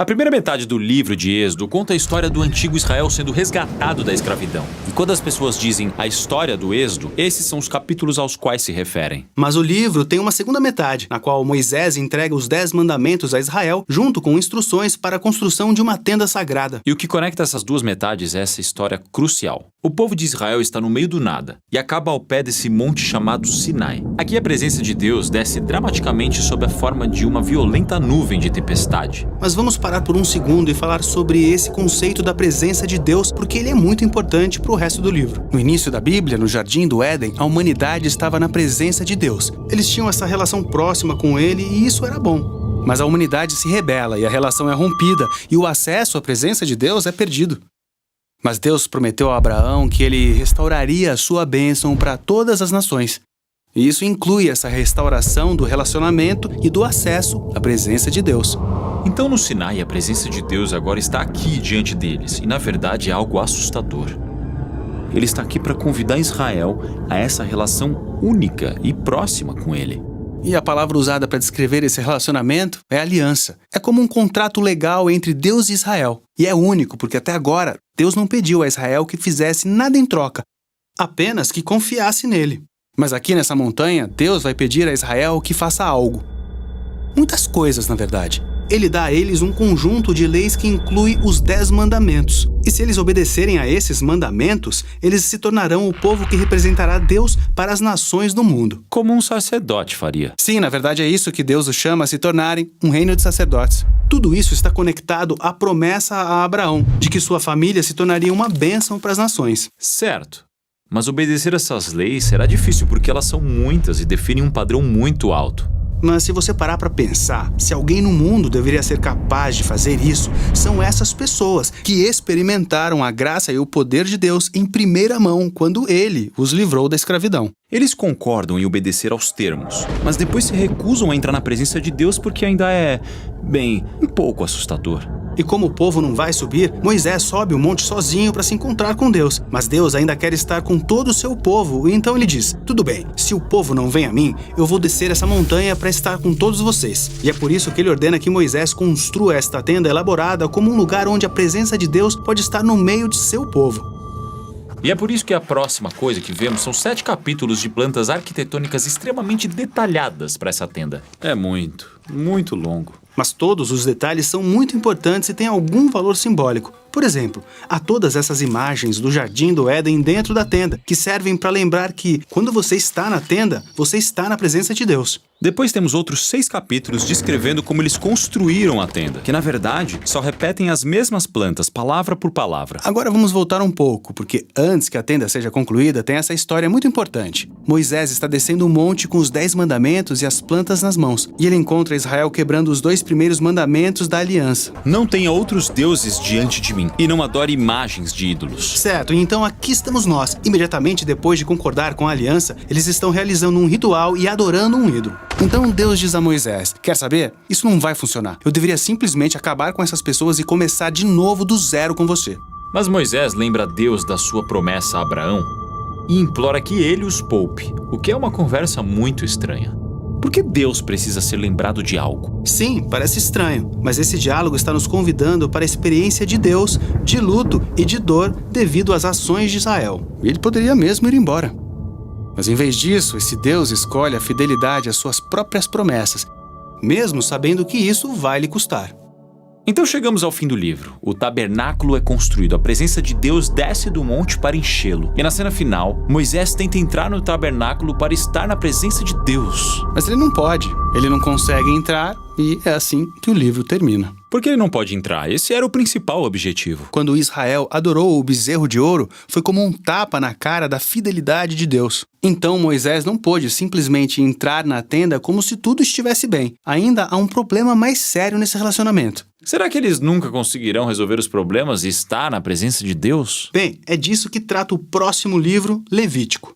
A primeira metade do livro de Êxodo conta a história do antigo Israel sendo resgatado da escravidão. E quando as pessoas dizem a história do Êxodo, esses são os capítulos aos quais se referem. Mas o livro tem uma segunda metade, na qual Moisés entrega os 10 mandamentos a Israel, junto com instruções para a construção de uma tenda sagrada. E o que conecta essas duas metades é essa história crucial. O povo de Israel está no meio do nada e acaba ao pé desse monte chamado Sinai. Aqui a presença de Deus desce dramaticamente sob a forma de uma violenta nuvem de tempestade. Mas vamos parar por um segundo e falar sobre esse conceito da presença de Deus, porque ele é muito importante para o resto do livro. No início da Bíblia, no Jardim do Éden, a humanidade estava na presença de Deus. Eles tinham essa relação próxima com ele e isso era bom. Mas a humanidade se rebela e a relação é rompida e o acesso à presença de Deus é perdido. Mas Deus prometeu a Abraão que ele restauraria a sua bênção para todas as nações. E isso inclui essa restauração do relacionamento e do acesso à presença de Deus. Então no Sinai a presença de Deus agora está aqui diante deles e na verdade é algo assustador. Ele está aqui para convidar Israel a essa relação única e próxima com ele. E a palavra usada para descrever esse relacionamento é aliança. É como um contrato legal entre Deus e Israel. E é único porque até agora Deus não pediu a Israel que fizesse nada em troca, apenas que confiasse nele. Mas aqui nessa montanha, Deus vai pedir a Israel que faça algo. Muitas coisas, na verdade. Ele dá a eles um conjunto de leis que inclui os 10 mandamentos. E se eles obedecerem a esses mandamentos, eles se tornarão o povo que representará Deus para as nações do mundo. Como um sacerdote faria. Sim, na verdade é isso que Deus os chama a se tornarem, um reino de sacerdotes. Tudo isso está conectado à promessa a Abraão, de que sua família se tornaria uma bênção para as nações. Certo. Mas obedecer essas leis será difícil porque elas são muitas e definem um padrão muito alto. Mas se você parar para pensar, se alguém no mundo deveria ser capaz de fazer isso, são essas pessoas que experimentaram a graça e o poder de Deus em primeira mão quando Ele os livrou da escravidão. Eles concordam em obedecer aos termos, mas depois se recusam a entrar na presença de Deus porque ainda é, um pouco assustador. E como o povo não vai subir, Moisés sobe o monte sozinho para se encontrar com Deus. Mas Deus ainda quer estar com todo o seu povo, e então ele diz: tudo bem, se o povo não vem a mim, eu vou descer essa montanha para estar com todos vocês. E é por isso que ele ordena que Moisés construa esta tenda elaborada como um lugar onde a presença de Deus pode estar no meio de seu povo. E é por isso que a próxima coisa que vemos são 7 capítulos de plantas arquitetônicas extremamente detalhadas para essa tenda. É muito longo. Mas todos os detalhes são muito importantes e têm algum valor simbólico. Por exemplo, há todas essas imagens do Jardim do Éden dentro da tenda, que servem para lembrar que, quando você está na tenda, você está na presença de Deus. Depois temos outros 6 capítulos descrevendo como eles construíram a tenda, que na verdade só repetem as mesmas plantas, palavra por palavra. Agora vamos voltar um pouco, porque antes que a tenda seja concluída, tem essa história muito importante. Moisés está descendo um monte com os 10 mandamentos e as plantas nas mãos, e ele encontra Israel quebrando os 2 primeiros mandamentos da aliança. Não tenha outros deuses diante de mim, e não adore imagens de ídolos. Certo, então aqui estamos nós. Imediatamente depois de concordar com a aliança, eles estão realizando um ritual e adorando um ídolo. Então Deus diz a Moisés: quer saber? Isso não vai funcionar. Eu deveria simplesmente acabar com essas pessoas e começar de novo do zero com você. Mas Moisés lembra a Deus da sua promessa a Abraão e implora que ele os poupe, o que é uma conversa muito estranha. Por que Deus precisa ser lembrado de algo? Sim, parece estranho, mas esse diálogo está nos convidando para a experiência de Deus, de luto e de dor devido às ações de Israel. Ele poderia mesmo ir embora. Mas em vez disso, esse Deus escolhe a fidelidade às suas próprias promessas, mesmo sabendo que isso vai lhe custar. Então chegamos ao fim do livro. O tabernáculo é construído, a presença de Deus desce do monte para enchê-lo. E na cena final, Moisés tenta entrar no tabernáculo para estar na presença de Deus. Mas ele não pode, ele não consegue entrar e é assim que o livro termina. Por que ele não pode entrar? Esse era o principal objetivo. Quando Israel adorou o bezerro de ouro, foi como um tapa na cara da fidelidade de Deus. Então Moisés não pôde simplesmente entrar na tenda como se tudo estivesse bem. Ainda há um problema mais sério nesse relacionamento. Será que eles nunca conseguirão resolver os problemas e estar na presença de Deus? Bem, é disso que trata o próximo livro, Levítico.